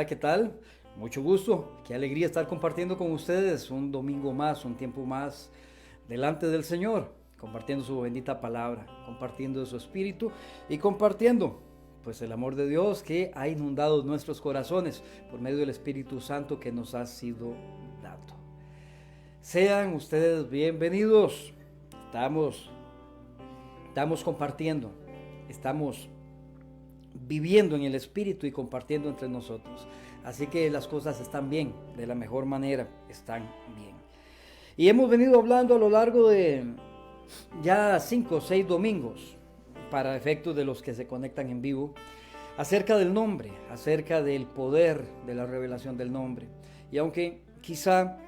Hola, ¿qué tal? Mucho gusto, qué alegría estar compartiendo con ustedes un domingo más, un tiempo más delante del Señor, compartiendo su bendita palabra, compartiendo su espíritu y compartiendo pues el amor de Dios que ha inundado nuestros corazones por medio del Espíritu Santo que nos ha sido dado. Sean ustedes bienvenidos. Estamos compartiendo, estamos viviendo en el Espíritu y compartiendo entre nosotros. Así que las cosas están bien, de la mejor manera están bien. Y hemos venido hablando a lo largo de ya 5 o 6 domingos, para efectos de los que se conectan en vivo, acerca del nombre, acerca del poder de la revelación del nombre. Y aunque quizá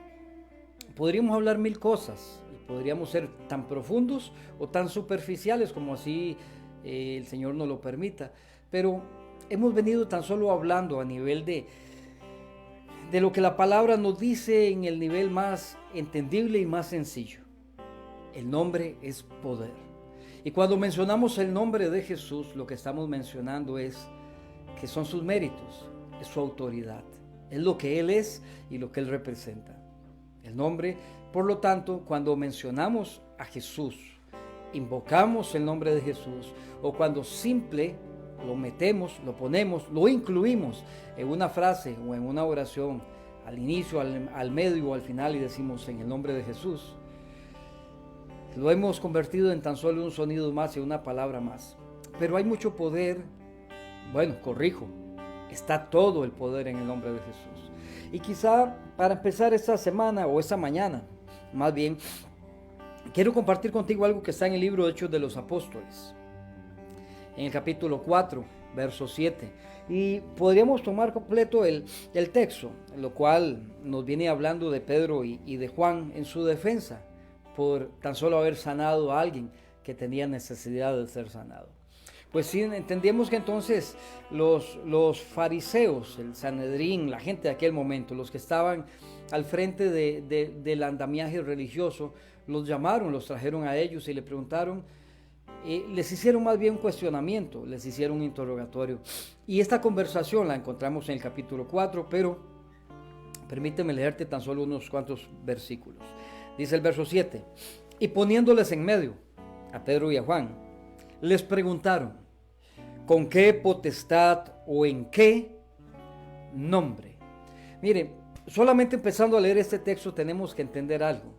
podríamos hablar mil cosas, y podríamos ser tan profundos o tan superficiales como así el Señor nos lo permita, pero hemos venido tan solo hablando a nivel de lo que la palabra nos dice en el nivel más entendible y más sencillo. El nombre es poder. Y cuando mencionamos el nombre de Jesús, lo que estamos mencionando es que son sus méritos, es su autoridad, es lo que Él es y lo que Él representa. El nombre, por lo tanto, cuando mencionamos a Jesús, invocamos el nombre de Jesús, o cuando simple lo metemos, lo ponemos, lo incluimos en una frase o en una oración, al inicio, al medio o al final, y decimos en el nombre de Jesús, lo hemos convertido en tan solo un sonido más y una palabra más. Pero hay mucho poder. Bueno, corrijo, está todo el poder en el nombre de Jesús. Y quizá para empezar esta semana o esta mañana, más bien, quiero compartir contigo algo que está en el libro de Hechos de los Apóstoles, en el capítulo 4, verso 7. Y podríamos tomar completo el texto, lo cual nos viene hablando de Pedro y de Juan en su defensa, por tan solo haber sanado a alguien que tenía necesidad de ser sanado. Pues sí, entendíamos que entonces los fariseos, el Sanedrín, la gente de aquel momento, los que estaban al frente del andamiaje religioso, los llamaron, los trajeron a ellos y le preguntaron, les hicieron más bien un cuestionamiento, les hicieron un interrogatorio. Y esta conversación la encontramos en el capítulo 4, pero permíteme leerte tan solo unos cuantos versículos. Dice el verso 7, y poniéndoles en medio a Pedro y a Juan, les preguntaron, ¿con qué potestad o en qué nombre? Mire, solamente empezando a leer este texto tenemos que entender algo.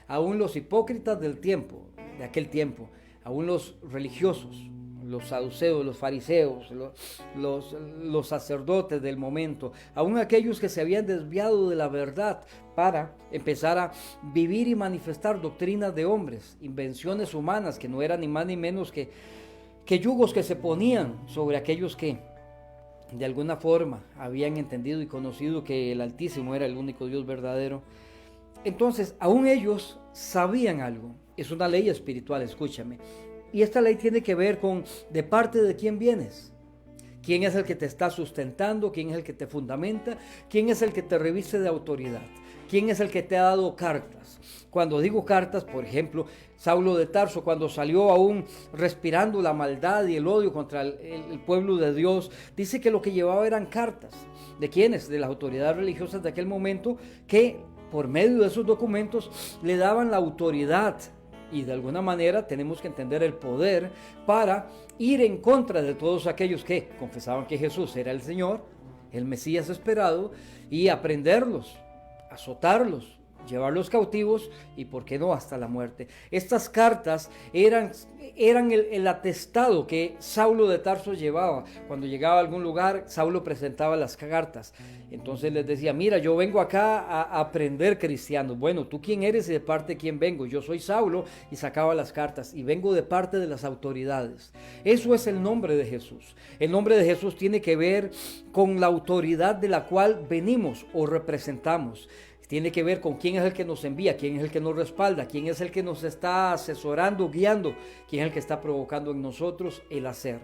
Aún los hipócritas del tiempo, de aquel tiempo, aún los religiosos, los saduceos, los fariseos, los sacerdotes del momento, aún aquellos que se habían desviado de la verdad para empezar a vivir y manifestar doctrinas de hombres, invenciones humanas que no eran ni más ni menos que yugos que se ponían sobre aquellos que de alguna forma habían entendido y conocido que el Altísimo era el único Dios verdadero. Entonces, aún ellos sabían algo. Es una ley espiritual, escúchame. Y esta ley tiene que ver con de parte de quién vienes. ¿Quién es el que te está sustentando? ¿Quién es el que te fundamenta? ¿Quién es el que te reviste de autoridad? ¿Quién es el que te ha dado cartas? Cuando digo cartas, por ejemplo, Saulo de Tarso, cuando salió aún respirando la maldad y el odio contra el pueblo de Dios, dice que lo que llevaba eran cartas. ¿De quiénes? De las autoridades religiosas de aquel momento, que por medio de esos documentos le daban la autoridad. Y de alguna manera tenemos que entender el poder para ir en contra de todos aquellos que confesaban que Jesús era el Señor, el Mesías esperado, y aprenderlos, azotarlos, llevarlos cautivos y, por qué no, hasta la muerte. Estas cartas eran el atestado que Saulo de Tarso llevaba. Cuando llegaba a algún lugar, Saulo presentaba las cartas. Entonces les decía, mira, yo vengo acá a aprender, cristianos. Bueno, ¿tú quién eres y de parte de quién vengo? Yo soy Saulo, y sacaba las cartas y vengo de parte de las autoridades. Eso es el nombre de Jesús. El nombre de Jesús tiene que ver con la autoridad de la cual venimos o representamos. Tiene que ver con quién es el que nos envía, quién es el que nos respalda, quién es el que nos está asesorando, guiando, quién es el que está provocando en nosotros el hacer.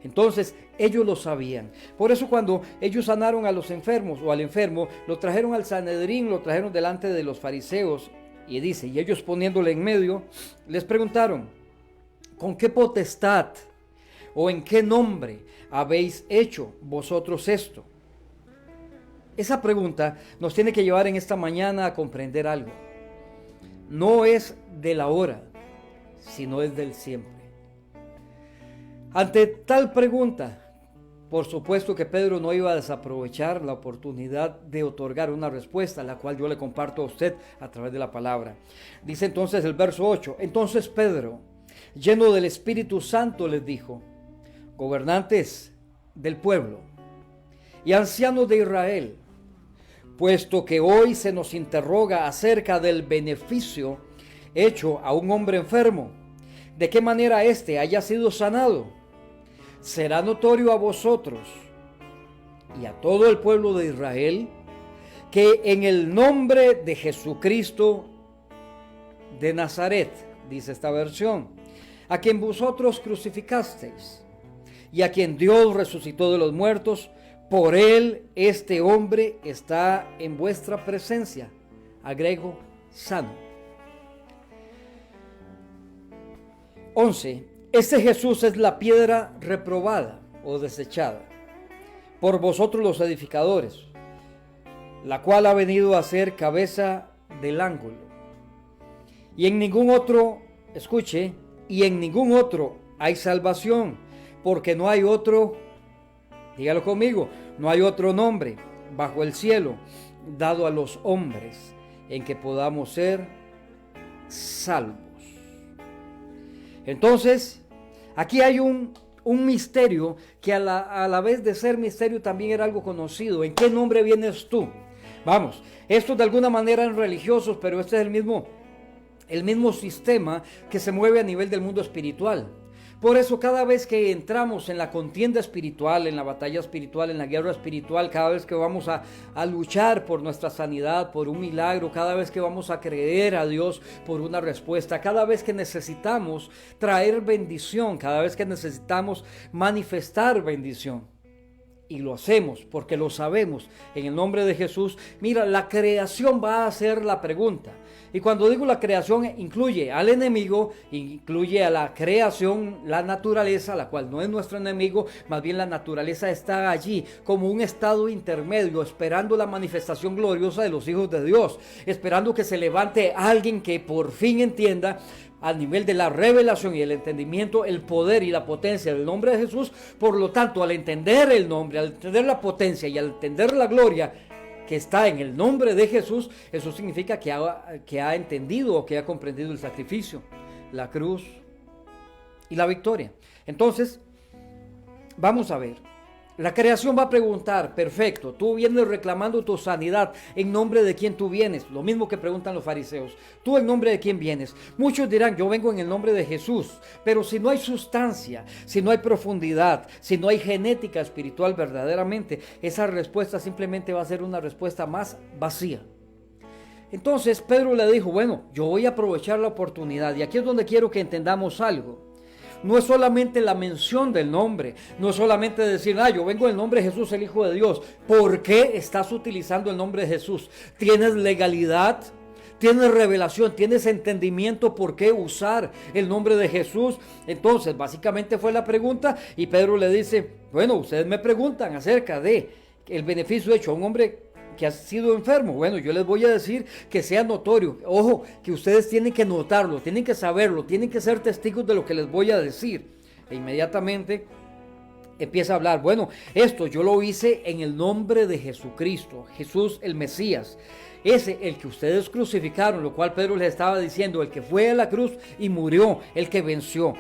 Entonces ellos lo sabían. Por eso cuando ellos sanaron a los enfermos o al enfermo, lo trajeron al Sanedrín, lo trajeron delante de los fariseos, y dice, y ellos poniéndole en medio, les preguntaron, ¿con qué potestad o en qué nombre habéis hecho vosotros esto? Esa pregunta nos tiene que llevar en esta mañana a comprender algo. No es del ahora, sino es del siempre. Ante tal pregunta, por supuesto que Pedro no iba a desaprovechar la oportunidad de otorgar una respuesta, la cual yo le comparto a usted a través de la palabra. Dice entonces el verso 8, entonces Pedro, lleno del Espíritu Santo, les dijo, gobernantes del pueblo y ancianos de Israel, puesto que hoy se nos interroga acerca del beneficio hecho a un hombre enfermo, de qué manera éste haya sido sanado, será notorio a vosotros y a todo el pueblo de Israel que en el nombre de Jesucristo de Nazaret, dice esta versión, a quien vosotros crucificasteis y a quien Dios resucitó de los muertos, por él este hombre está en vuestra presencia, agrego, sano. 11. Este Jesús es la piedra reprobada o desechada por vosotros los edificadores, la cual ha venido a ser cabeza del ángulo. Y en ningún otro, escuche, y en ningún otro hay salvación, porque no hay otro, dígalo conmigo, no hay otro nombre bajo el cielo dado a los hombres en que podamos ser salvos. Entonces, aquí hay un misterio que a la vez de ser misterio también era algo conocido. ¿En qué nombre vienes tú? Vamos, esto de alguna manera eran religiosos, pero este es el mismo sistema que se mueve a nivel del mundo espiritual. Por eso cada vez que entramos en la contienda espiritual, en la batalla espiritual, en la guerra espiritual, cada vez que vamos a luchar por nuestra sanidad, por un milagro, cada vez que vamos a creer a Dios por una respuesta, cada vez que necesitamos traer bendición, cada vez que necesitamos manifestar bendición, y lo hacemos porque lo sabemos en el nombre de Jesús, mira, la creación va a hacer la pregunta. Y cuando digo la creación, incluye al enemigo, incluye a la creación, la naturaleza, la cual no es nuestro enemigo, más bien la naturaleza está allí como un estado intermedio, esperando la manifestación gloriosa de los hijos de Dios, esperando que se levante alguien que por fin entienda a nivel de la revelación y el entendimiento, el poder y la potencia del nombre de Jesús. Por lo tanto, al entender el nombre, al entender la potencia y al entender la gloria que está en el nombre de Jesús, eso significa que ha entendido o que ha comprendido el sacrificio, la cruz y la victoria. Entonces, vamos a ver. La creación va a preguntar, perfecto, tú vienes reclamando tu sanidad, ¿en nombre de quién tú vienes? Lo mismo que preguntan los fariseos, ¿tú en nombre de quién vienes? Muchos dirán, yo vengo en el nombre de Jesús, pero si no hay sustancia, si no hay profundidad, si no hay genética espiritual verdaderamente, esa respuesta simplemente va a ser una respuesta más vacía. Entonces Pedro le dijo, bueno, yo voy a aprovechar la oportunidad, y aquí es donde quiero que entendamos algo. No es solamente la mención del nombre, no es solamente decir, yo vengo en el nombre de Jesús, el Hijo de Dios. ¿Por qué estás utilizando el nombre de Jesús? ¿Tienes legalidad? ¿Tienes revelación? ¿Tienes entendimiento por qué usar el nombre de Jesús? Entonces, básicamente fue la pregunta, y Pedro le dice, bueno, ustedes me preguntan acerca de el beneficio hecho a un hombre que ha sido enfermo. Bueno, yo les voy a decir que sea notorio. Ojo, que ustedes tienen que notarlo, tienen que saberlo, tienen que ser testigos de lo que les voy a decir. E inmediatamente empieza a hablar, bueno, esto yo lo hice en el nombre de Jesucristo, Jesús el Mesías. Ese, el que ustedes crucificaron, lo cual Pedro les estaba diciendo, el que fue a la cruz y murió, el que venció.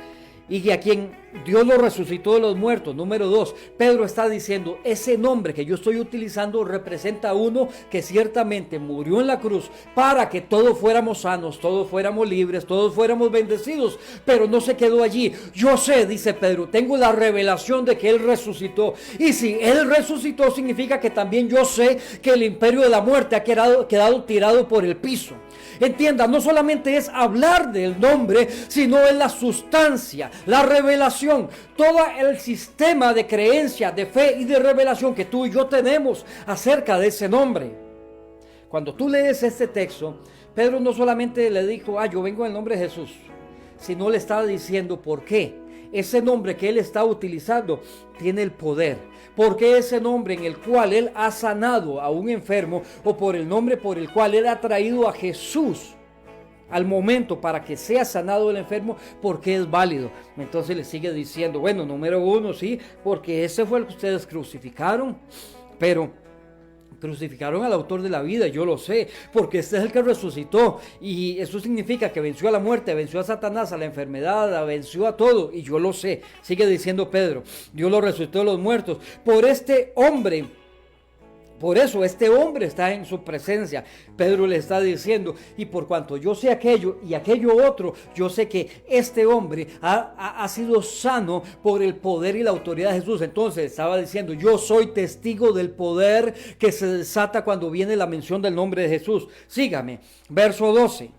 Y a quien Dios lo resucitó de los muertos. Número 2, Pedro está diciendo, ese nombre que yo estoy utilizando representa a uno que ciertamente murió en la cruz para que todos fuéramos sanos, todos fuéramos libres, todos fuéramos bendecidos, pero no se quedó allí. Yo sé, dice Pedro, tengo la revelación de que Él resucitó, y si Él resucitó significa que también yo sé que el imperio de la muerte ha quedado tirado por el piso. Entienda, no solamente es hablar del nombre, sino en la sustancia, la revelación, todo el sistema de creencia, de fe y de revelación que tú y yo tenemos acerca de ese nombre. Cuando tú lees este texto, Pedro no solamente le dijo, yo vengo en el nombre de Jesús, sino le estaba diciendo por qué ese nombre que él está utilizando tiene el poder. Porque ese nombre en el cual él ha sanado a un enfermo, o por el nombre por el cual él ha traído a Jesús al momento para que sea sanado el enfermo, porque es válido. Entonces le sigue diciendo, bueno, número uno, sí, porque ese fue el que ustedes crucificaron, pero crucificaron al autor de la vida, yo lo sé, porque este es el que resucitó, y eso significa que venció a la muerte, venció a Satanás, a la enfermedad, venció a todo, y yo lo sé. Sigue diciendo Pedro, Dios lo resucitó de los muertos, por este hombre. Por eso este hombre está en su presencia. Pedro le está diciendo, y por cuanto yo sé aquello y aquello otro, yo sé que este hombre ha sido sano por el poder y la autoridad de Jesús. Entonces estaba diciendo, yo soy testigo del poder que se desata cuando viene la mención del nombre de Jesús. Sígame, verso 12.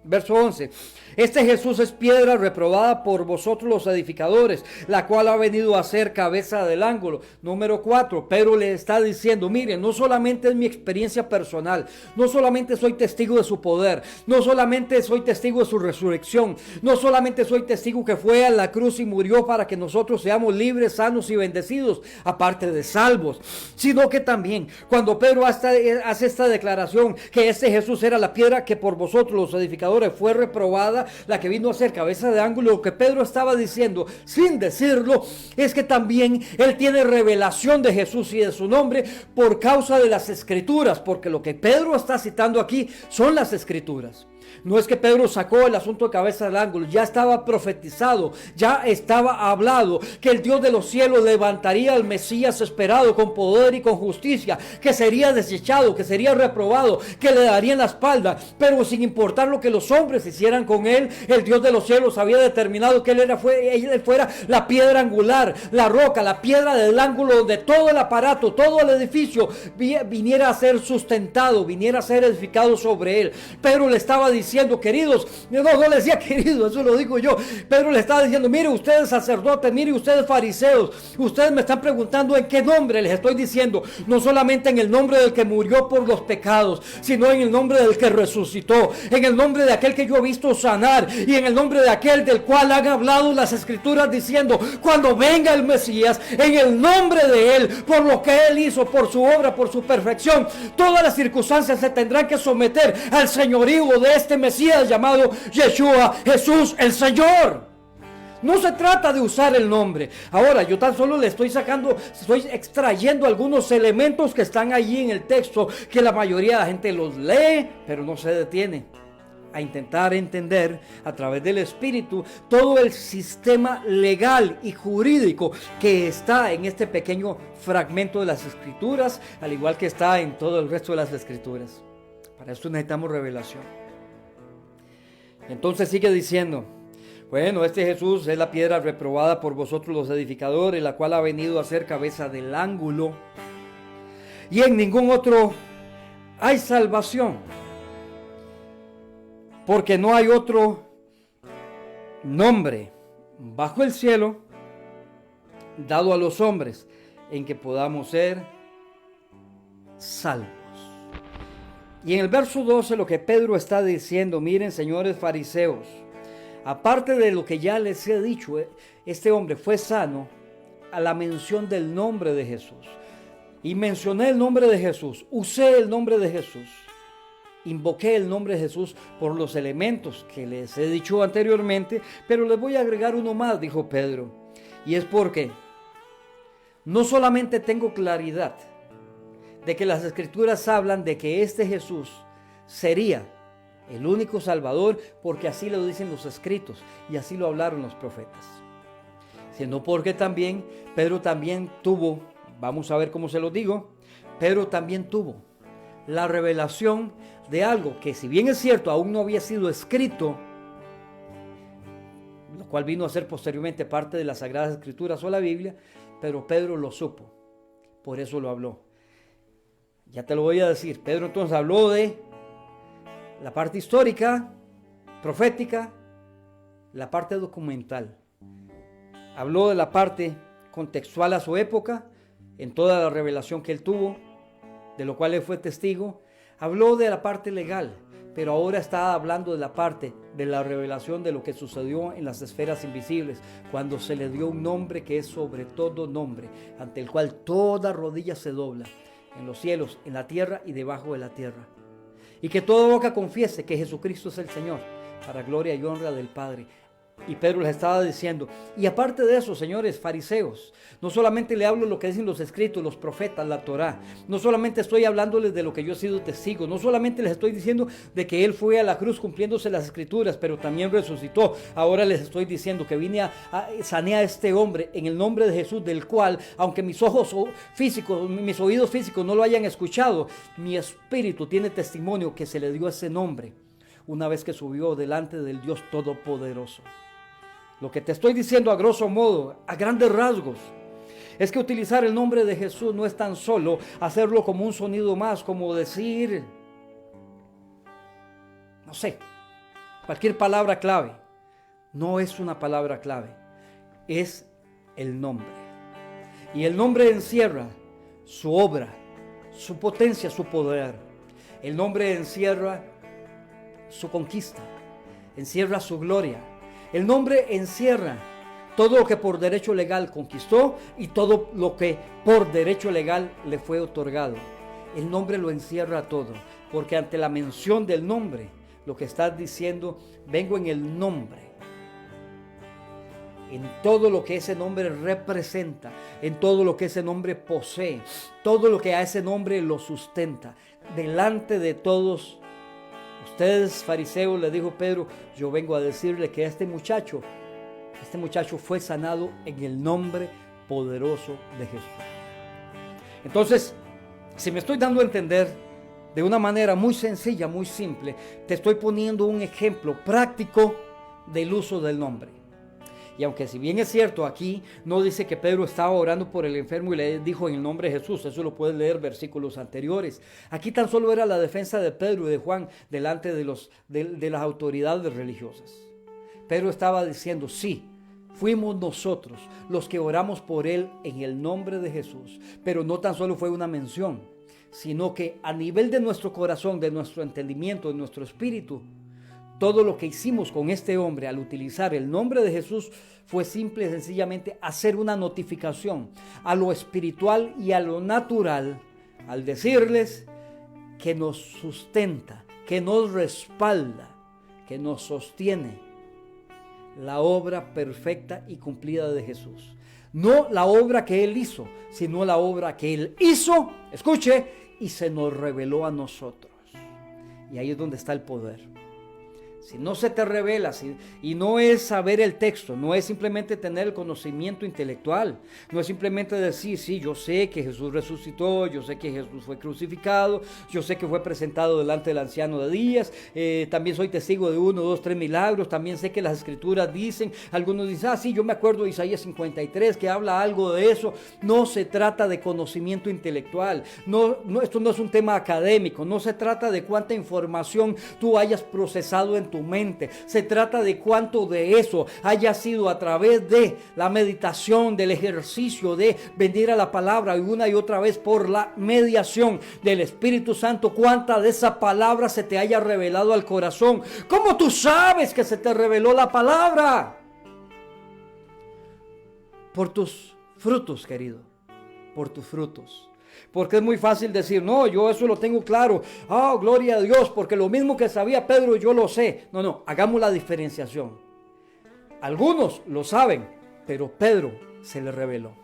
Verso 11. Este Jesús es piedra reprobada por vosotros los edificadores, la cual ha venido a ser cabeza del ángulo. Número 4. Pedro le está diciendo, miren, no solamente es mi experiencia personal, no solamente soy testigo de su poder, no solamente soy testigo de su resurrección, no solamente soy testigo que fue a la cruz y murió para que nosotros seamos libres, sanos y bendecidos, aparte de salvos, sino que también cuando Pedro hace esta declaración que este Jesús era la piedra que por vosotros los edificadores fue reprobada, la que vino a ser cabeza de ángulo, lo que Pedro estaba diciendo sin decirlo es que también él tiene revelación de Jesús y de su nombre por causa de las escrituras, porque lo que Pedro está citando aquí son las escrituras. No es que Pedro sacó el asunto de cabeza del ángulo, ya estaba profetizado, ya estaba hablado que el Dios de los cielos levantaría al Mesías esperado con poder y con justicia, que sería desechado, que sería reprobado, que le darían la espalda, pero sin importar lo que los hombres hicieran con él, el Dios de los cielos había determinado que él fuera la piedra angular, la roca, la piedra del ángulo donde todo el aparato, todo el edificio viniera a ser sustentado, viniera a ser edificado sobre él. Pedro le estaba diciendo, queridos, no le decía querido, eso lo digo yo. Pedro le estaba diciendo, mire ustedes sacerdotes, mire ustedes fariseos, ustedes me están preguntando en qué nombre les estoy diciendo, no solamente en el nombre del que murió por los pecados, sino en el nombre del que resucitó, en el nombre de aquel que yo he visto sanar, y en el nombre de aquel del cual han hablado las escrituras diciendo, cuando venga el Mesías, en el nombre de él, por lo que él hizo, por su obra, por su perfección, todas las circunstancias se tendrán que someter al señorío de este Mesías llamado Yeshua, Jesús el Señor. No se trata de usar el nombre. Ahora, yo tan solo le estoy extrayendo algunos elementos que están allí en el texto, que la mayoría de la gente los lee, pero no se detiene a intentar entender a través del Espíritu todo el sistema legal y jurídico que está en este pequeño fragmento de las Escrituras, al igual que está en todo el resto de las Escrituras. Para esto necesitamos revelación. Entonces sigue diciendo, bueno, este Jesús es la piedra reprobada por vosotros los edificadores, la cual ha venido a ser cabeza del ángulo, y en ningún otro hay salvación, porque no hay otro nombre bajo el cielo dado a los hombres en que podamos ser salvos. Y en el verso 12 lo que Pedro está diciendo, miren señores fariseos, aparte de lo que ya les he dicho, este hombre fue sano a la mención del nombre de Jesús. Y mencioné el nombre de Jesús, usé el nombre de Jesús, invoqué el nombre de Jesús por los elementos que les he dicho anteriormente, pero les voy a agregar uno más, dijo Pedro, y es porque no solamente tengo claridad de que las Escrituras hablan de que este Jesús sería el único Salvador, porque así lo dicen los escritos y así lo hablaron los profetas, sino porque también Pedro también tuvo, vamos a ver cómo se lo digo, Pedro también tuvo la revelación de algo que, si bien es cierto, aún no había sido escrito, lo cual vino a ser posteriormente parte de las Sagradas Escrituras o la Biblia, pero Pedro lo supo, por eso lo habló. Ya te lo voy a decir. Pedro entonces habló de la parte histórica, profética, la parte documental. Habló de la parte contextual a su época, en toda la revelación que él tuvo, de lo cual él fue testigo. Habló de la parte legal, pero ahora está hablando de la parte de la revelación de lo que sucedió en las esferas invisibles, cuando se le dio un nombre que es sobre todo nombre, ante el cual toda rodilla se dobla, en los cielos, en la tierra y debajo de la tierra. Y que toda boca confiese que Jesucristo es el Señor, para gloria y honra del Padre. Y Pedro les estaba diciendo, y aparte de eso, señores fariseos, no solamente le hablo lo que dicen los escritos, los profetas, la Torá, no solamente estoy hablándoles de lo que yo he sido testigo, no solamente les estoy diciendo de que Él fue a la cruz cumpliéndose las escrituras, pero también resucitó. Ahora les estoy diciendo que vine a sanear a este hombre en el nombre de Jesús, del cual, aunque mis ojos físicos, mis oídos físicos no lo hayan escuchado, mi espíritu tiene testimonio que se le dio ese nombre una vez que subió delante del Dios Todopoderoso. Lo que te estoy diciendo a grosso modo, a grandes rasgos, es que utilizar el nombre de Jesús no es tan solo hacerlo como un sonido más, como decir, no sé, cualquier palabra clave. No es una palabra clave, es el nombre. Y el nombre encierra su obra, su potencia, su poder. El nombre encierra su conquista, encierra su gloria. El nombre encierra todo lo que por derecho legal conquistó y todo lo que por derecho legal le fue otorgado. El nombre lo encierra todo, porque ante la mención del nombre, lo que estás diciendo, vengo en el nombre, en todo lo que ese nombre representa, en todo lo que ese nombre posee, todo lo que a ese nombre lo sustenta, delante de todos ustedes, fariseos, le dijo Pedro, yo vengo a decirle que este muchacho fue sanado en el nombre poderoso de Jesús. Entonces, si me estoy dando a entender de una manera muy sencilla, muy simple, te estoy poniendo un ejemplo práctico del uso del nombre. Y aunque si bien es cierto, aquí no dice que Pedro estaba orando por el enfermo y le dijo en el nombre de Jesús, eso lo puedes leer versículos anteriores. Aquí tan solo era la defensa de Pedro y de Juan delante de las autoridades religiosas. Pedro estaba diciendo, sí, fuimos nosotros los que oramos por él en el nombre de Jesús, pero no tan solo fue una mención, sino que a nivel de nuestro corazón, de nuestro entendimiento, de nuestro espíritu, todo lo que hicimos con este hombre al utilizar el nombre de Jesús fue simple y sencillamente hacer una notificación a lo espiritual y a lo natural, al decirles que nos sustenta, que nos respalda, que nos sostiene la obra perfecta y cumplida de Jesús. No la obra que Él hizo, sino la obra que Él hizo, escuche, y se nos reveló a nosotros. Y ahí es donde está el poder. Si no se te revela, y no es saber el texto, no es simplemente tener el conocimiento intelectual, no es simplemente decir, sí, yo sé que Jesús resucitó, yo sé que Jesús fue crucificado, yo sé que fue presentado delante del anciano de días, también soy testigo de 1, 2, 3 milagros, también sé que las escrituras dicen, algunos dicen, sí, yo me acuerdo de Isaías 53 que habla algo de eso. No se trata de conocimiento intelectual, esto no es un tema académico, no se trata de cuánta información tú hayas procesado en tu mente, se trata de cuánto de eso haya sido a través de la meditación, del ejercicio de venir a la palabra y una y otra vez por la mediación del Espíritu Santo, cuánta de esa palabra se te haya revelado al corazón. ¿Cómo tú sabes que se te reveló la palabra? Por tus frutos, querido, por tus frutos. Porque es muy fácil decir, no, yo eso lo tengo claro. Gloria a Dios, porque lo mismo que sabía Pedro, yo lo sé. No, hagamos la diferenciación. Algunos lo saben, pero Pedro se le reveló.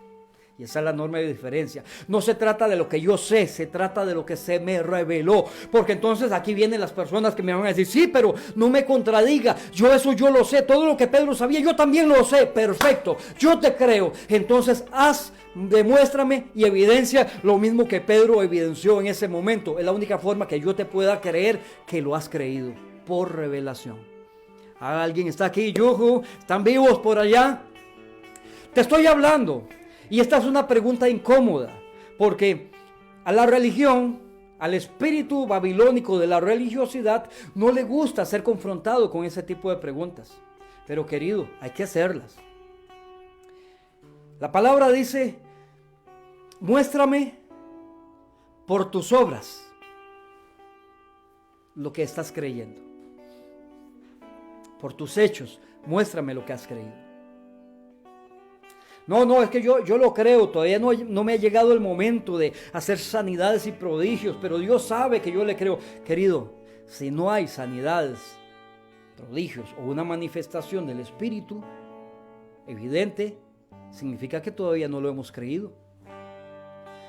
Y esa es la enorme diferencia. No se trata de lo que yo sé, se trata de lo que se me reveló. Porque entonces aquí vienen las personas que me van a decir, sí, pero no me contradiga. Yo lo sé, todo lo que Pedro sabía, yo también lo sé. Perfecto, yo te creo. Entonces demuéstrame y evidencia lo mismo que Pedro evidenció en ese momento. Es la única forma que yo te pueda creer que lo has creído, por revelación. ¿Alguien está aquí? Yuhu, ¿están vivos por allá? Te estoy hablando. Y esta es una pregunta incómoda, porque a la religión, al espíritu babilónico de la religiosidad, no le gusta ser confrontado con ese tipo de preguntas. Pero querido, hay que hacerlas. La palabra dice, muéstrame por tus obras. lo que estás creyendo. Por tus hechos, muéstrame lo que has creído. No, es que yo lo creo, todavía no me ha llegado el momento de hacer sanidades y prodigios, pero Dios sabe que yo le creo. Querido, si no hay sanidades, prodigios o una manifestación del Espíritu evidente, significa que todavía no lo hemos creído.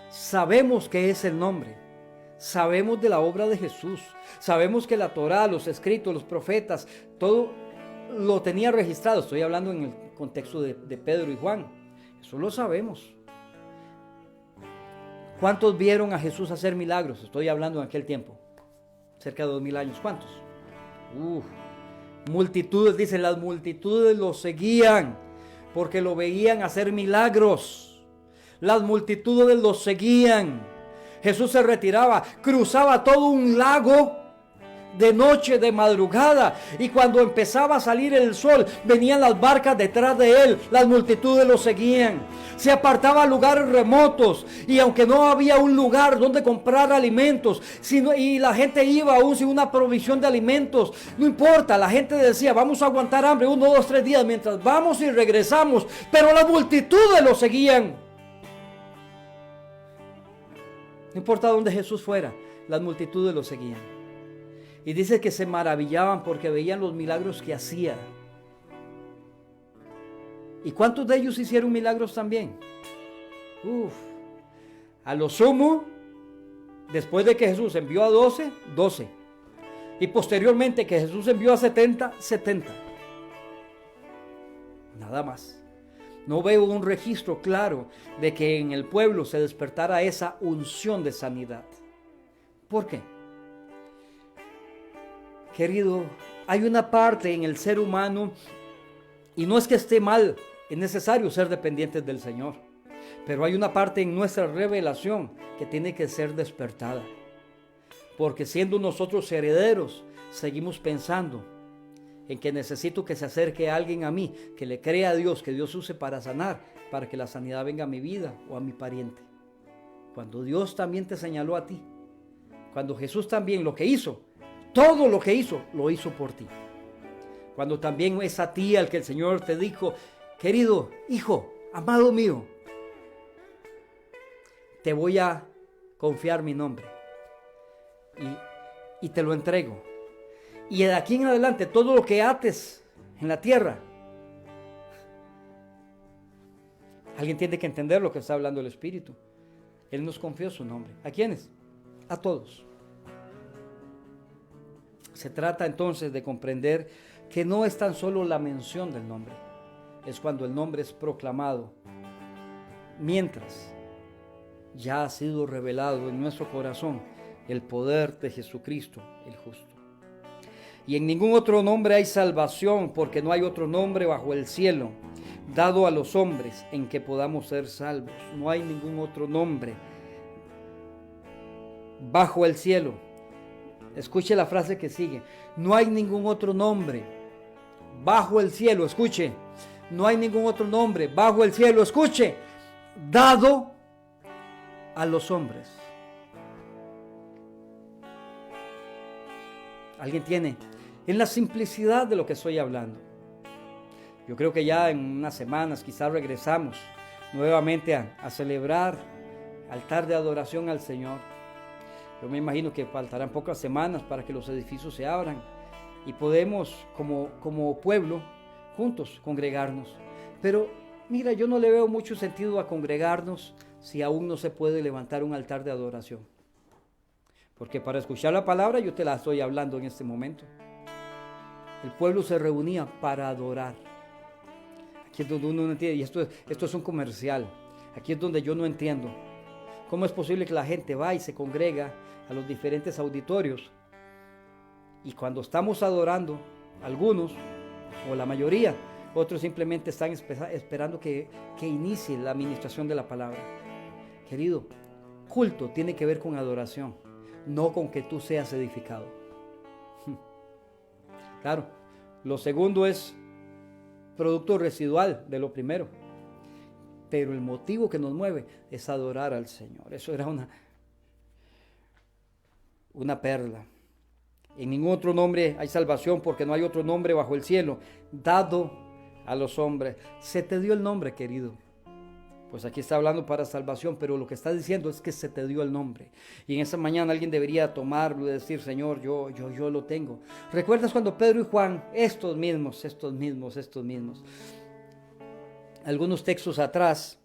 Sabemos que es el nombre, sabemos de la obra de Jesús, sabemos que la Torá, los escritos, los profetas, todo lo tenía registrado. Estoy hablando en el contexto de Pedro y Juan, eso lo sabemos. ¿Cuántos vieron a Jesús hacer milagros? Estoy hablando en aquel tiempo, cerca de 2000 años, ¿cuántos? Multitudes, dicen, las multitudes lo seguían porque lo veían hacer milagros. Las multitudes lo seguían. Jesús se retiraba, cruzaba todo un lago de noche, de madrugada, y cuando empezaba a salir el sol, venían las barcas detrás de él, las multitudes lo seguían. Se apartaba a lugares remotos, y aunque no había un lugar donde comprar alimentos, y la gente iba aún sin una provisión de alimentos, no importa, la gente decía, vamos a aguantar hambre 1, 2, 3 días, mientras vamos y regresamos, pero las multitudes lo seguían. No importa dónde Jesús fuera, las multitudes lo seguían. Y dice que se maravillaban porque veían los milagros que hacía. ¿Y cuántos de ellos hicieron milagros también? A lo sumo, después de que Jesús envió a 12, 12. Y posteriormente que Jesús envió a 70, 70. Nada más. No veo un registro claro de que en el pueblo se despertara esa unción de sanidad. ¿Por qué? Querido, hay una parte en el ser humano, y no es que esté mal, es necesario ser dependientes del Señor, pero hay una parte en nuestra revelación que tiene que ser despertada, porque siendo nosotros herederos, seguimos pensando en que necesito que se acerque alguien a mí, que le crea a Dios, que Dios use para sanar, para que la sanidad venga a mi vida o a mi pariente. Cuando Dios también te señaló a ti, cuando Jesús también lo que hizo, todo lo que hizo, lo hizo por ti. Cuando también es a ti al que el Señor te dijo, querido hijo, amado mío, te voy a confiar mi nombre y te lo entrego. Y de aquí en adelante, todo lo que ates en la tierra, alguien tiene que entender lo que está hablando el Espíritu. Él nos confió su nombre. ¿A quiénes? A todos. Se trata entonces de comprender que no es tan solo la mención del nombre, es cuando el nombre es proclamado, mientras ya ha sido revelado en nuestro corazón el poder de Jesucristo, el justo. Y en ningún otro nombre hay salvación, porque no hay otro nombre bajo el cielo dado a los hombres en que podamos ser salvos. No hay ningún otro nombre bajo el cielo. Escuche la frase que sigue. No hay ningún otro nombre bajo el cielo. Escuche. No hay ningún otro nombre bajo el cielo. Escuche. Dado a los hombres. ¿Alguien tiene? En la simplicidad de lo que estoy hablando. Yo creo que ya en unas semanas quizás regresamos nuevamente a celebrar altar de adoración al Señor. Yo me imagino que faltarán pocas semanas para que los edificios se abran y podemos como pueblo juntos congregarnos. Pero mira, yo no le veo mucho sentido a congregarnos si aún no se puede levantar un altar de adoración. Porque para escuchar la palabra yo te la estoy hablando en este momento. El pueblo se reunía para adorar. Aquí es donde uno no entiende, y esto es un comercial. Aquí es donde yo no entiendo. ¿Cómo es posible que la gente va y se congrega a los diferentes auditorios? Y cuando estamos adorando, algunos, o la mayoría, otros simplemente están esperando que inicie la administración de la palabra. Querido, culto tiene que ver con adoración, no con que tú seas edificado. Claro, lo segundo es producto residual de lo primero, pero el motivo que nos mueve es adorar al Señor. Eso era una perla. En ningún otro nombre hay salvación, porque no hay otro nombre bajo el cielo dado a los hombres. Se te dio el nombre, querido. Pues aquí está hablando para salvación, pero lo que está diciendo es que se te dio el nombre. Y en esa mañana alguien debería tomarlo y decir: Señor, yo lo tengo. ¿Recuerdas cuando Pedro y Juan, estos mismos, algunos textos atrás,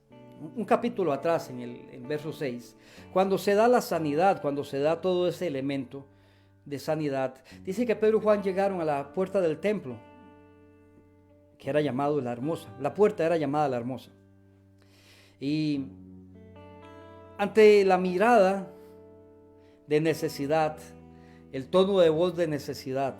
un capítulo atrás, en verso 6, cuando se da la sanidad, cuando se da todo ese elemento de sanidad, dice que Pedro y Juan llegaron a la puerta del templo, que era llamado la Hermosa. La puerta era llamada la Hermosa. Y ante la mirada de necesidad, el tono de voz de necesidad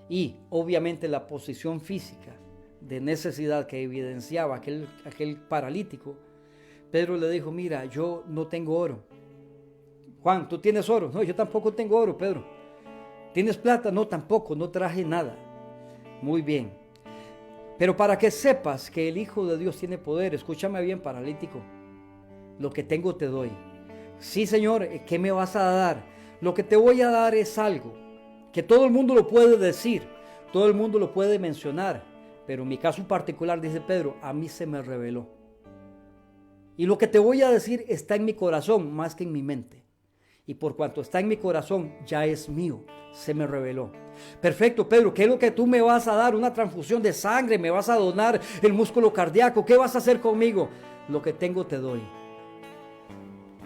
y obviamente la posición física de necesidad que evidenciaba aquel paralítico, Pedro le dijo: mira, yo no tengo oro. Juan, ¿tú tienes oro? No, yo tampoco tengo oro, Pedro. ¿Tienes plata? No, tampoco, no traje nada. Muy bien. Pero para que sepas que el Hijo de Dios tiene poder, escúchame bien, paralítico, lo que tengo te doy. Sí, Señor, ¿qué me vas a dar? Lo que te voy a dar es algo que todo el mundo lo puede decir, todo el mundo lo puede mencionar, pero en mi caso particular, dice Pedro, a mí se me reveló. Y lo que te voy a decir está en mi corazón más que en mi mente. Y por cuanto está en mi corazón, ya es mío, se me reveló. Perfecto, Pedro, ¿qué es lo que tú me vas a dar? ¿Una transfusión de sangre? ¿Me vas a donar el músculo cardíaco? ¿Qué vas a hacer conmigo? Lo que tengo te doy.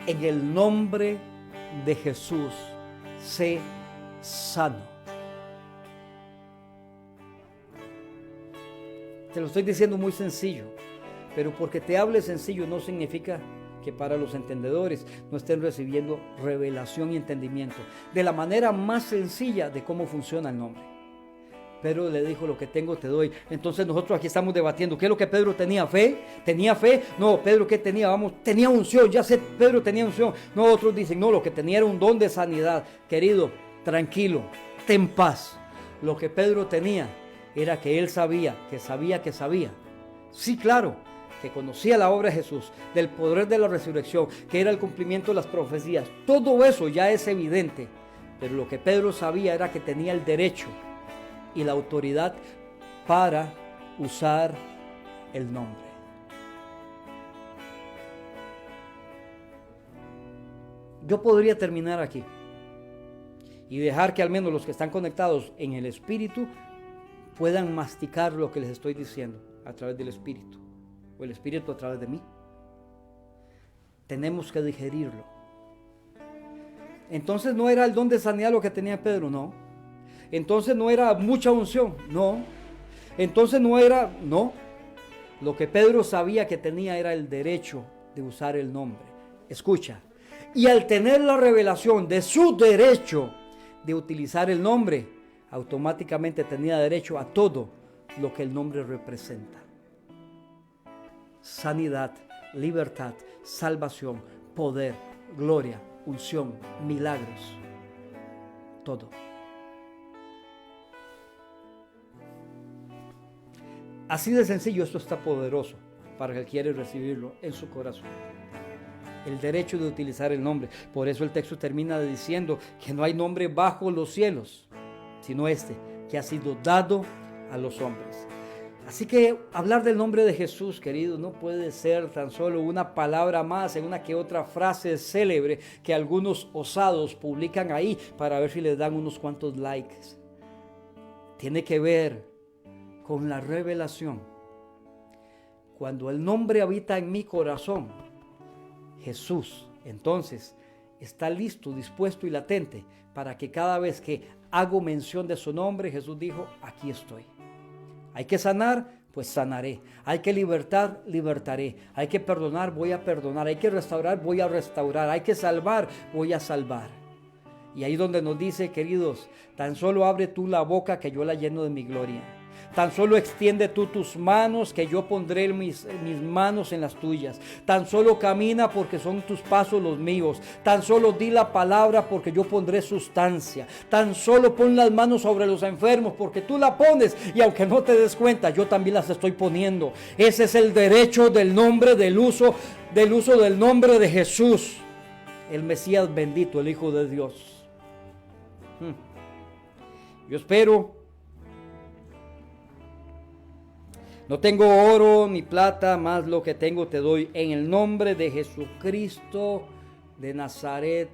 En el nombre de Jesús, sé sano. Te lo estoy diciendo muy sencillo, pero porque te hable sencillo no significa que para los entendedores no estén recibiendo revelación y entendimiento de la manera más sencilla de cómo funciona el nombre. Pedro le dijo: lo que tengo te doy. Entonces nosotros aquí estamos debatiendo, ¿qué es lo que Pedro tenía? ¿Fe? ¿Tenía fe? No, Pedro, ¿qué tenía? Tenía unción. Ya sé, Pedro tenía unción. No, otros dicen, no, lo que tenía era un don de sanidad. Querido, tranquilo, ten paz. Lo que Pedro tenía era que él sabía. Sí, claro, que conocía la obra de Jesús, del poder de la resurrección, que era el cumplimiento de las profecías. Todo eso ya es evidente, pero lo que Pedro sabía era que tenía el derecho y la autoridad para usar el nombre. Yo podría terminar aquí y dejar que al menos los que están conectados en el Espíritu puedan masticar lo que les estoy diciendo a través del Espíritu, o el Espíritu a través de mí. Tenemos que digerirlo. Entonces no era el don de sanidad lo que tenía Pedro, no. Entonces no era mucha unción, no. Entonces no. Lo que Pedro sabía que tenía era el derecho de usar el nombre. Escucha. Y al tener la revelación de su derecho de utilizar el nombre, automáticamente tenía derecho a todo lo que el nombre representa. Sanidad, libertad, salvación, poder, gloria, unción, milagros, todo. Así de sencillo, esto está poderoso para el que quiere recibirlo en su corazón. El derecho de utilizar el nombre. Por eso el texto termina diciendo que no hay nombre bajo los cielos, sino este, que ha sido dado a los hombres. Así que hablar del nombre de Jesús, querido, no puede ser tan solo una palabra más en una que otra frase célebre que algunos osados publican ahí para ver si les dan unos cuantos likes. Tiene que ver con la revelación. Cuando el nombre habita en mi corazón, Jesús, entonces, está listo, dispuesto y latente para que cada vez que hago mención de su nombre, Jesús dijo: aquí estoy. Hay que sanar, pues sanaré. Hay que libertar, libertaré. Hay que perdonar, voy a perdonar. Hay que restaurar, voy a restaurar. Hay que salvar, voy a salvar. Y ahí donde nos dice, queridos, tan solo abre tú la boca que yo la lleno de mi gloria. Tan solo extiende tú tus manos que yo pondré mis manos en las tuyas. Tan solo camina porque son tus pasos los míos. Tan solo di la palabra porque yo pondré sustancia. Tan solo pon las manos sobre los enfermos porque tú la pones y aunque no te des cuenta, yo también las estoy poniendo. Ese es el derecho del nombre, del uso del nombre de Jesús, el Mesías bendito, el Hijo de Dios. Yo espero. No tengo oro ni plata, más lo que tengo te doy. En el nombre de Jesucristo de Nazaret,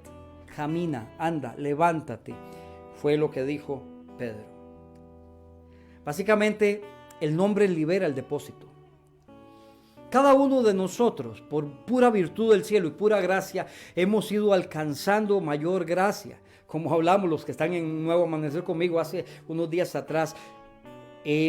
camina, anda, levántate. Fue lo que dijo Pedro. Básicamente, el nombre libera el depósito. Cada uno de nosotros, por pura virtud del cielo y pura gracia, hemos ido alcanzando mayor gracia. Como hablamos los que están en Nuevo Amanecer conmigo hace unos días atrás,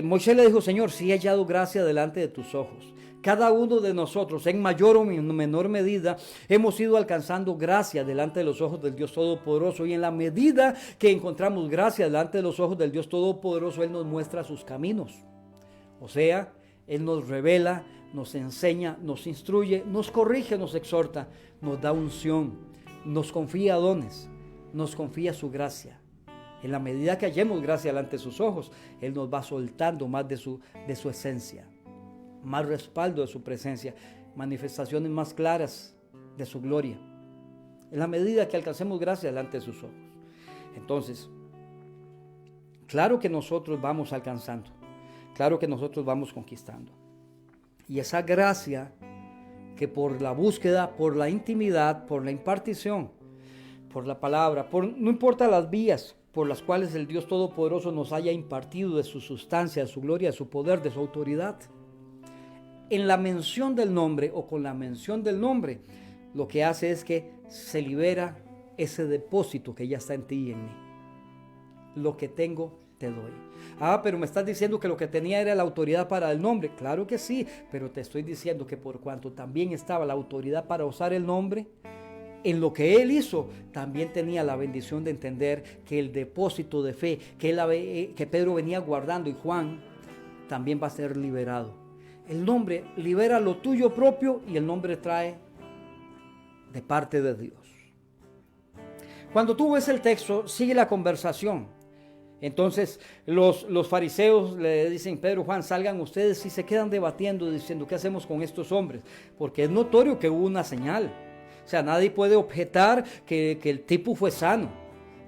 Moisés le dijo: Señor, si he hallado gracia delante de tus ojos. Cada uno de nosotros, en mayor o menor medida, hemos ido alcanzando gracia delante de los ojos del Dios Todopoderoso. Y en la medida que encontramos gracia delante de los ojos del Dios Todopoderoso, Él nos muestra sus caminos. O sea, Él nos revela, nos enseña, nos instruye, nos corrige, nos exhorta, nos da unción, nos confía dones, nos confía su gracia. En la medida que hallemos gracia delante de sus ojos, Él nos va soltando más de su esencia, más respaldo de su presencia, manifestaciones más claras de su gloria. En la medida que alcancemos gracia delante de sus ojos. Entonces, claro que nosotros vamos alcanzando, claro que nosotros vamos conquistando. Y esa gracia que por la búsqueda, por la intimidad, por la impartición, por la palabra, no importa las vías por las cuales el Dios Todopoderoso nos haya impartido de su sustancia, de su gloria, de su poder, de su autoridad. En la mención del nombre o con la mención del nombre, lo que hace es que se libera ese depósito que ya está en ti y en mí. Lo que tengo, te doy. Pero me estás diciendo que lo que tenía era la autoridad para el nombre. Claro que sí, pero te estoy diciendo que por cuanto también estaba la autoridad para usar el nombre, en lo que Él hizo, también tenía la bendición de entender que el depósito de fe que Pedro venía guardando y Juan también va a ser liberado. El nombre libera lo tuyo propio y el nombre trae de parte de Dios. Cuando tú ves el texto, sigue la conversación. Entonces los fariseos le dicen: Pedro, Juan, salgan ustedes, y se quedan debatiendo diciendo: ¿qué hacemos con estos hombres? Porque es notorio que hubo una señal. O sea, nadie puede objetar que el tipo fue sano.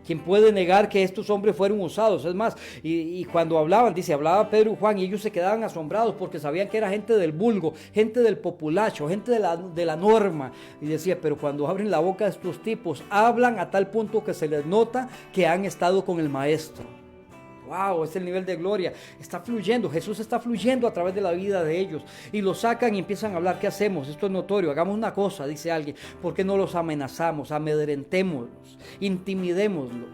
¿Quién puede negar que estos hombres fueron usados? Es más, y cuando hablaban, hablaba Pedro y Juan, y ellos se quedaban asombrados porque sabían que era gente del vulgo, gente del populacho, gente de la norma. Y decía: pero cuando abren la boca de estos tipos, hablan a tal punto que se les nota que han estado con el maestro. ¡Wow! Es el nivel de gloria. Está fluyendo. Jesús está fluyendo a través de la vida de ellos. Y los sacan y empiezan a hablar. ¿Qué hacemos? Esto es notorio. Hagamos una cosa, dice alguien. ¿Por qué no los amenazamos? Amedrentémoslos. Intimidémoslos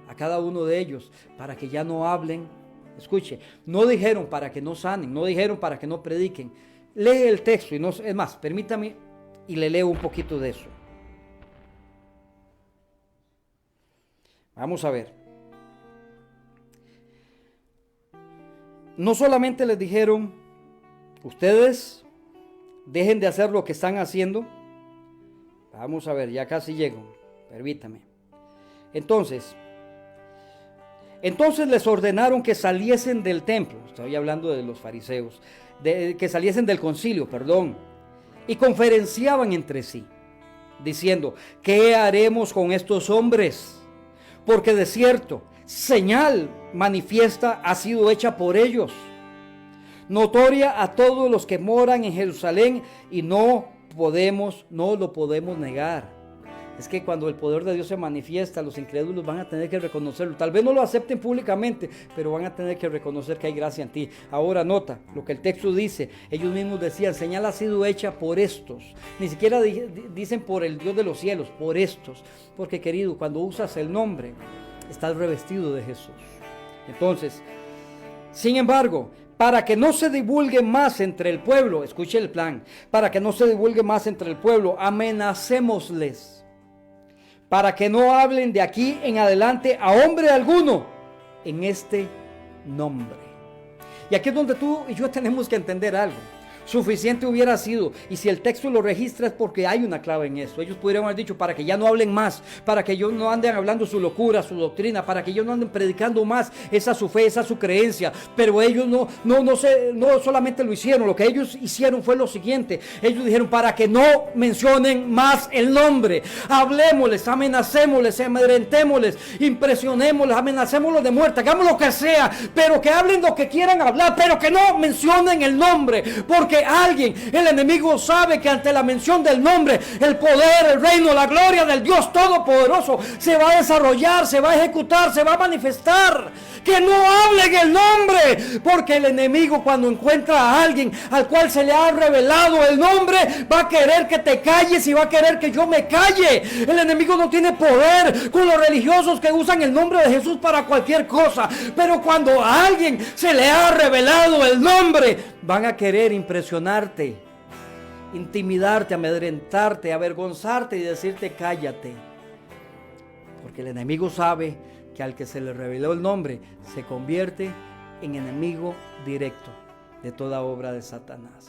a cada uno de ellos para que ya no hablen. Escuche, no dijeron para que no sanen. No dijeron para que no prediquen. Lee el texto. Es más, permítame y le leo un poquito de eso. Vamos a ver. No solamente les dijeron: ustedes dejen de hacer lo que están haciendo. Vamos a ver, ya casi llego, permítame. Entonces les ordenaron que saliesen del templo. Estoy hablando de los fariseos. Que saliesen del concilio, y conferenciaban entre sí, diciendo: ¿qué haremos con estos hombres? Porque de cierto, señal manifiesta ha sido hecha por ellos, notoria a todos los que moran en Jerusalén, y no lo podemos negar. Es que cuando el poder de Dios se manifiesta, los incrédulos van a tener que reconocerlo. Tal vez no lo acepten públicamente, pero van a tener que reconocer que hay gracia en ti. Ahora nota lo que el texto dice. Ellos mismos decían: señal ha sido hecha por estos. Ni siquiera dicen por el Dios de los cielos, por estos. Porque, querido, cuando usas el nombre, estás revestido de Jesús. Entonces, sin embargo, para que no se divulgue más entre el pueblo, escuche el plan, para que no se divulgue más entre el pueblo, amenacémosles, para que no hablen de aquí en adelante a hombre alguno en este nombre. Y aquí es donde tú y yo tenemos que entender algo. Suficiente hubiera sido, y si el texto lo registra es porque hay una clave en eso. Ellos pudieron haber dicho, para que ya no hablen más, para que ellos no anden hablando su locura, su doctrina, para que ellos no anden predicando más esa su fe, esa su creencia. Pero ellos no solamente lo hicieron, lo que ellos hicieron fue lo siguiente. Ellos dijeron, para que no mencionen más el nombre, hablemosles, amenacémosles, amedrentémosles, impresionémosles, amenacémoslos de muerte, hagamos lo que sea, pero que hablen lo que quieran hablar, pero que no mencionen el nombre, porque el enemigo sabe que ante la mención del nombre, el poder, el reino, la gloria del Dios Todopoderoso se va a desarrollar, se va a ejecutar, se va a manifestar. Que no hablen el nombre, porque el enemigo, cuando encuentra a alguien al cual se le ha revelado el nombre, va a querer que te calles y va a querer que yo me calle. El enemigo no tiene poder con los religiosos que usan el nombre de Jesús para cualquier cosa, pero cuando a alguien se le ha revelado el nombre, van a querer impresionarte, intimidarte, amedrentarte, avergonzarte y decirte cállate. Porque el enemigo sabe que al que se le reveló el nombre se convierte en enemigo directo de toda obra de Satanás.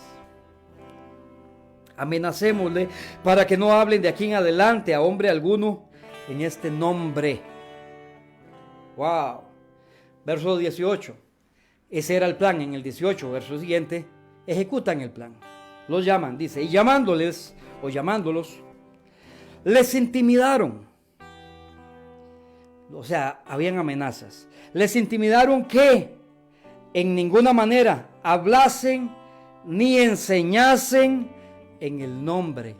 Amenacémosle para que no hablen de aquí en adelante a hombre alguno en este nombre. Wow. Verso 18. Ese era el plan. En el 18, verso siguiente, ejecutan el plan. Los llaman, dice, y llamándolos, les intimidaron. O sea, habían amenazas. Les intimidaron que en ninguna manera hablasen ni enseñasen en el nombre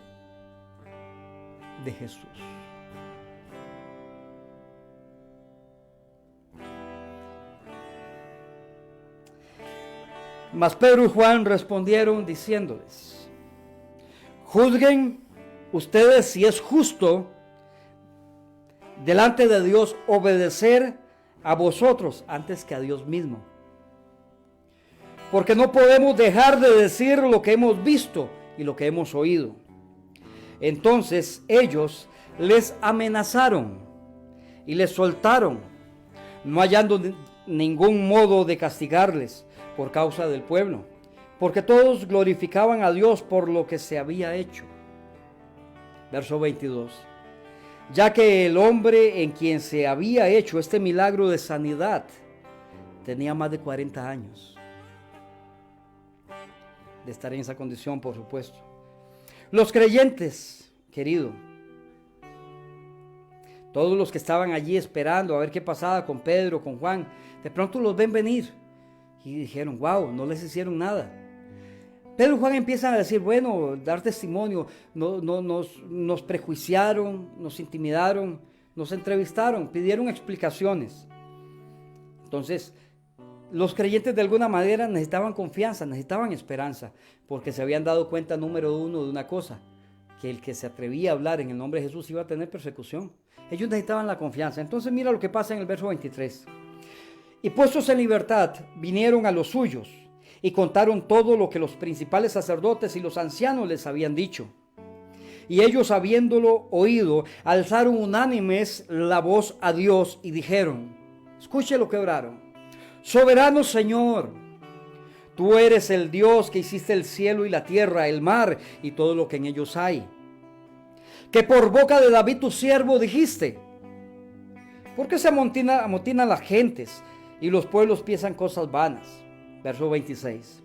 de Jesús. Mas Pedro y Juan respondieron diciéndoles: juzguen ustedes si es justo delante de Dios obedecer a vosotros antes que a Dios mismo. Porque no podemos dejar de decir lo que hemos visto y lo que hemos oído. Entonces ellos les amenazaron y les soltaron, no hallando ningún modo de castigarles por causa del pueblo, porque todos glorificaban a Dios por lo que se había hecho. Verso 22. Ya que el hombre en quien se había hecho este milagro de sanidad tenía más de 40 años de estar en esa condición, por supuesto. Los creyentes, querido, todos los que estaban allí esperando a ver qué pasaba con Pedro, con Juan, de pronto los ven venir y dijeron: wow, no les hicieron nada. Pedro y Juan empiezan a decir, bueno, dar testimonio, nos prejuiciaron, nos intimidaron, nos entrevistaron, pidieron explicaciones. Entonces, los creyentes de alguna manera necesitaban confianza, necesitaban esperanza, porque se habían dado cuenta, número uno, de una cosa, que el que se atrevía a hablar en el nombre de Jesús iba a tener persecución. Ellos necesitaban la confianza. Entonces mira lo que pasa en el verso 23. Y puestos en libertad, vinieron a los suyos y contaron todo lo que los principales sacerdotes y los ancianos les habían dicho. Y ellos, habiéndolo oído, alzaron unánimes la voz a Dios y dijeron, escuche lo que oraron: soberano Señor, tú eres el Dios que hiciste el cielo y la tierra, el mar y todo lo que en ellos hay. Que por boca de David tu siervo dijiste: ¿por qué se amotinan las gentes y los pueblos piensan cosas vanas? Verso 26.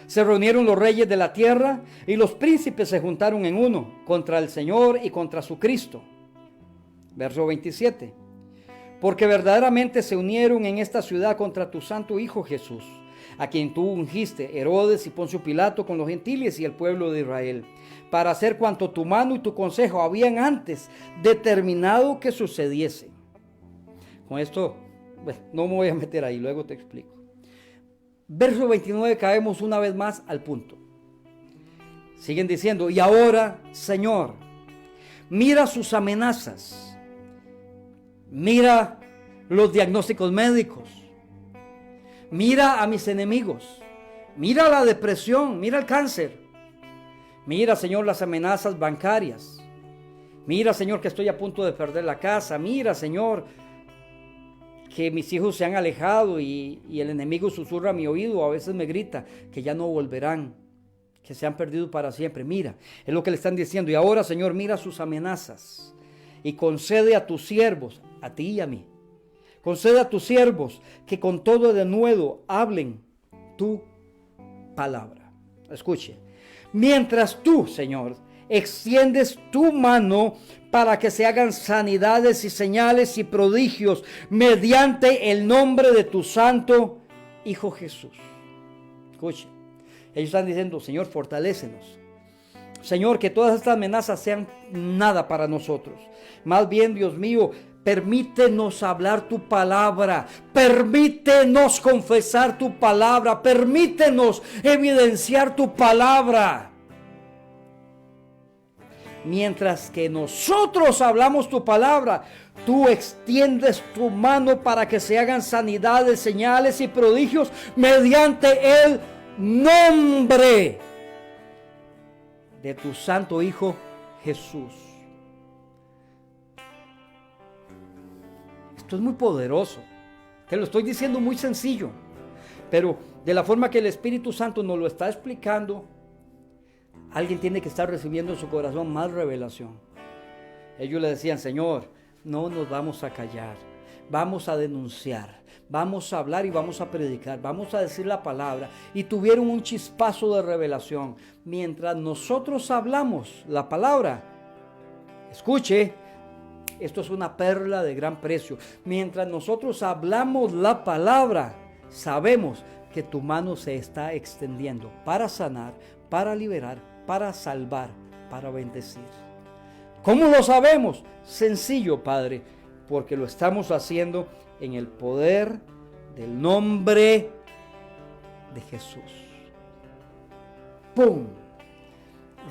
Se reunieron los reyes de la tierra y los príncipes se juntaron en uno contra el Señor y contra su Cristo. Verso 27. Porque verdaderamente se unieron en esta ciudad contra tu santo Hijo Jesús, a quien tú ungiste, Herodes y Poncio Pilato, con los gentiles y el pueblo de Israel, para hacer cuanto tu mano y tu consejo habían antes determinado que sucediese. Con esto, bueno, no me voy a meter ahí, luego te explico. Verso 29, caemos una vez más al punto. Siguen diciendo, y ahora, Señor, mira sus amenazas, mira los diagnósticos médicos, mira a mis enemigos, mira la depresión, mira el cáncer, mira, Señor, las amenazas bancarias, mira, Señor, que estoy a punto de perder la casa, mira, Señor, que mis hijos se han alejado y el enemigo susurra a mi oído, a veces me grita que ya no volverán. que se han perdido para siempre. Mira, es lo que le están diciendo. Y ahora, Señor, mira sus amenazas y concede a tus siervos, a ti y a mí, concede a tus siervos que con todo denuedo hablen tu palabra. Escuche, mientras tú, Señor, extiendes tu mano para que se hagan sanidades y señales y prodigios mediante el nombre de tu santo Hijo Jesús. Escuche, ellos están diciendo, Señor, fortalécenos. Señor, que todas estas amenazas sean nada para nosotros. Más bien, Dios mío, permítenos hablar tu palabra, permítenos confesar tu palabra, permítenos evidenciar tu palabra. Mientras que nosotros hablamos tu palabra, tú extiendes tu mano para que se hagan sanidades, señales y prodigios mediante el nombre de tu santo Hijo Jesús. Esto es muy poderoso. Te lo estoy diciendo muy sencillo, pero de la forma que el Espíritu Santo nos lo está explicando, alguien tiene que estar recibiendo en su corazón más revelación. Ellos le decían, Señor, no nos vamos a callar, vamos a denunciar, vamos a hablar y vamos a predicar, vamos a decir la palabra. Y tuvieron un chispazo de revelación. Mientras nosotros hablamos la palabra, escuche, esto es una perla de gran precio. Mientras nosotros hablamos la palabra, sabemos que tu mano se está extendiendo para sanar, para liberar, para salvar, para bendecir. ¿Cómo lo sabemos? Sencillo, Padre, porque lo estamos haciendo en el poder del nombre de Jesús. ¡Pum!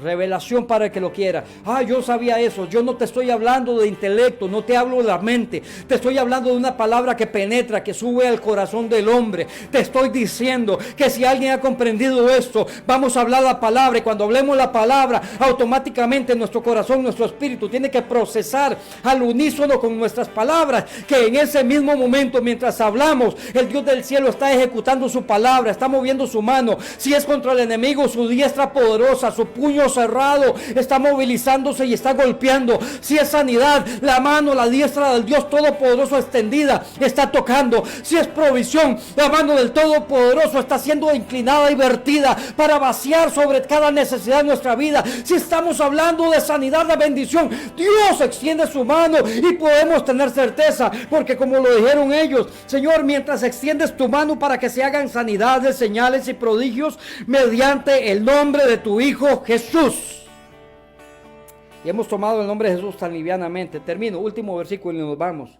Revelación para el que lo quiera. Yo sabía eso. Yo no te estoy hablando de intelecto, no te hablo de la mente. Te estoy hablando de una palabra que penetra, que sube al corazón del hombre. Te estoy diciendo que si alguien ha comprendido esto, vamos a hablar la palabra. Y cuando hablemos la palabra, automáticamente nuestro corazón, nuestro espíritu tiene que procesar al unísono con nuestras palabras. Que en ese mismo momento, mientras hablamos, el Dios del cielo está ejecutando su palabra, está moviendo su mano. Si es contra el enemigo, su diestra poderosa, su puño cerrado está movilizándose y está golpeando. Si es sanidad, la mano, la diestra del Dios Todopoderoso extendida está tocando. Si es provisión, la mano del Todopoderoso está siendo inclinada y vertida para vaciar sobre cada necesidad de nuestra vida. Si estamos hablando de sanidad, de bendición, Dios extiende su mano y podemos tener certeza, porque como lo dijeron ellos, Señor, mientras extiendes tu mano para que se hagan sanidades, señales y prodigios mediante el nombre de tu Hijo Jesús. Y hemos tomado el nombre de Jesús tan livianamente. Termino, último versículo y nos vamos.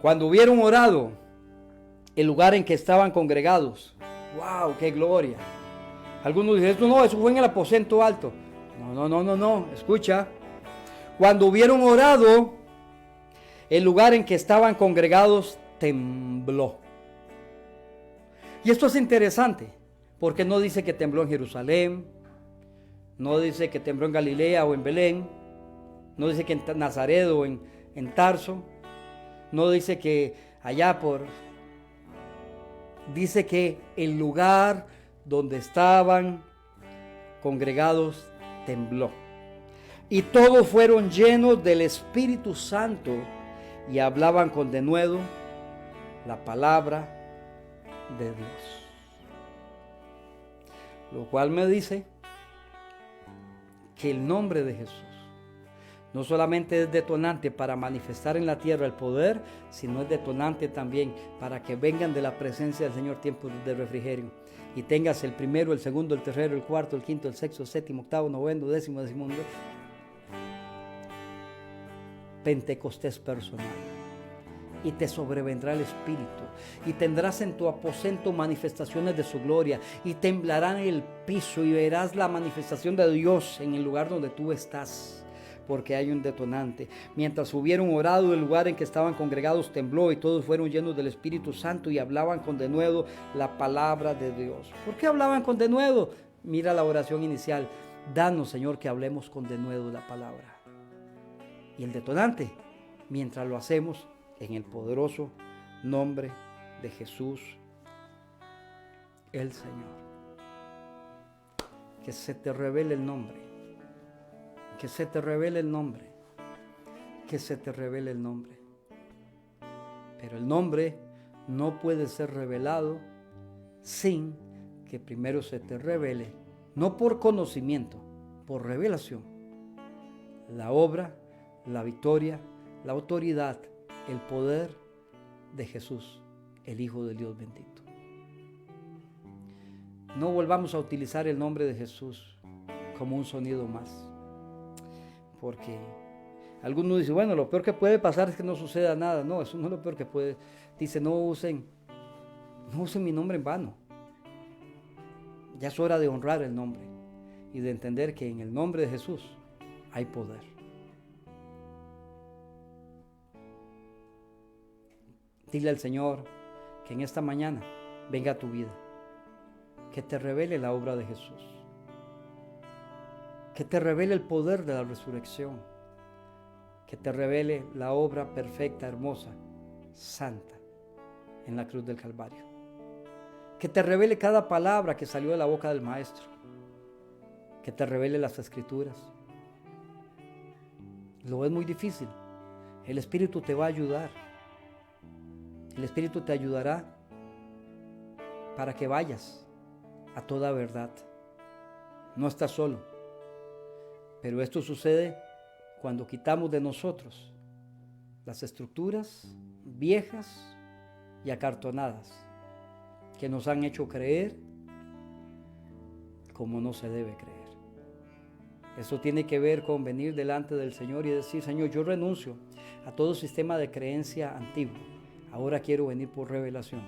Cuando hubieron orado, el lugar en que estaban congregados. ¡Wow! ¡Qué gloria! Algunos dicen, no, eso fue en el aposento alto. No. Escucha. Cuando hubieron orado, el lugar en que estaban congregados tembló. Y esto es interesante, porque no dice que tembló en Jerusalén. No dice que tembló en Galilea o en Belén. No dice que en Nazaret o en Tarso. No dice que allá Dice que el lugar donde estaban congregados tembló. Y todos fueron llenos del Espíritu Santo y hablaban con denuedo la palabra de Dios. Lo cual me dice que el nombre de Jesús no solamente es detonante para manifestar en la tierra el poder, sino es detonante también para que vengan de la presencia del Señor tiempos de refrigerio y tengas el primero, el segundo, el tercero, el cuarto, el quinto, el sexto, el séptimo, octavo, noveno, décimo, Pentecostés personal. Y te sobrevendrá el Espíritu, y tendrás en tu aposento manifestaciones de su gloria, y temblará el piso, y verás la manifestación de Dios en el lugar donde tú estás, porque hay un detonante. Mientras hubieron orado, el lugar en que estaban congregados tembló, y todos fueron llenos del Espíritu Santo, y hablaban con denuedo la palabra de Dios. ¿Por qué hablaban con denuedo? Mira la oración inicial: danos, Señor, que hablemos con denuedo la palabra. Y el detonante, mientras lo hacemos, en el poderoso nombre de Jesús, el Señor. que se te revele el nombre, que se te revele el nombre, que se te revele el nombre. Pero el nombre no puede ser revelado sin que primero se te revele, no por conocimiento, por revelación, la obra, la victoria, la autoridad, el poder de Jesús, el Hijo del Dios bendito. No volvamos a utilizar el nombre de Jesús como un sonido más, porque algunos dicen, bueno, lo peor que puede pasar es que no suceda nada. No, eso no es lo peor que puede. Dice, no usen mi nombre en vano. Ya es hora de honrar el nombre y de entender que en el nombre de Jesús hay poder. Dile al Señor que en esta mañana venga a tu vida, que te revele la obra de Jesús, que te revele el poder de la resurrección, que te revele la obra perfecta, hermosa, santa en la cruz del Calvario, que te revele cada palabra que salió de la boca del Maestro, que te revele las Escrituras. Lo es muy difícil. El Espíritu te va a ayudar. El Espíritu te ayudará para que vayas a toda verdad. No estás solo. Pero esto sucede cuando quitamos de nosotros las estructuras viejas y acartonadas que nos han hecho creer como no se debe creer. Eso tiene que ver con venir delante del Señor y decir, Señor, yo renuncio a todo sistema de creencia antiguo. Ahora quiero venir por revelación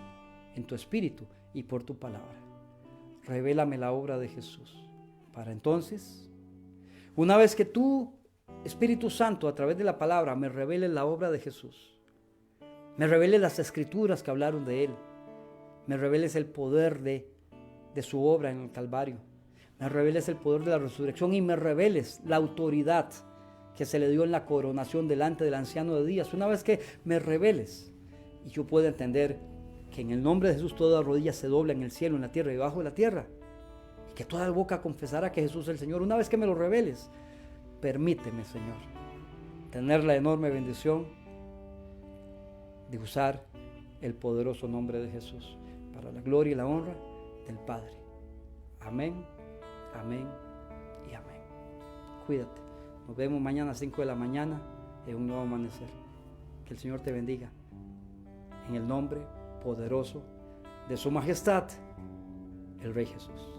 en tu espíritu y por tu palabra. Revélame la obra de Jesús. Para entonces, una vez que tú, Espíritu Santo, a través de la palabra, me reveles la obra de Jesús, me reveles las Escrituras que hablaron de Él, me reveles el poder de su obra en el Calvario, me reveles el poder de la resurrección y me reveles la autoridad que se le dio en la coronación delante del anciano de días. Una vez que me reveles y yo pueda entender que en el nombre de Jesús toda rodilla se dobla en el cielo, en la tierra y debajo de la tierra, y que toda boca confesará que Jesús es el Señor. Una vez que me lo reveles, permíteme, Señor, tener la enorme bendición de usar el poderoso nombre de Jesús para la gloria y la honra del Padre. Amén, amén y amén. Cuídate. Nos vemos mañana a las 5 de la mañana en un nuevo amanecer. Que el Señor te bendiga. En el nombre poderoso de su majestad, el Rey Jesús.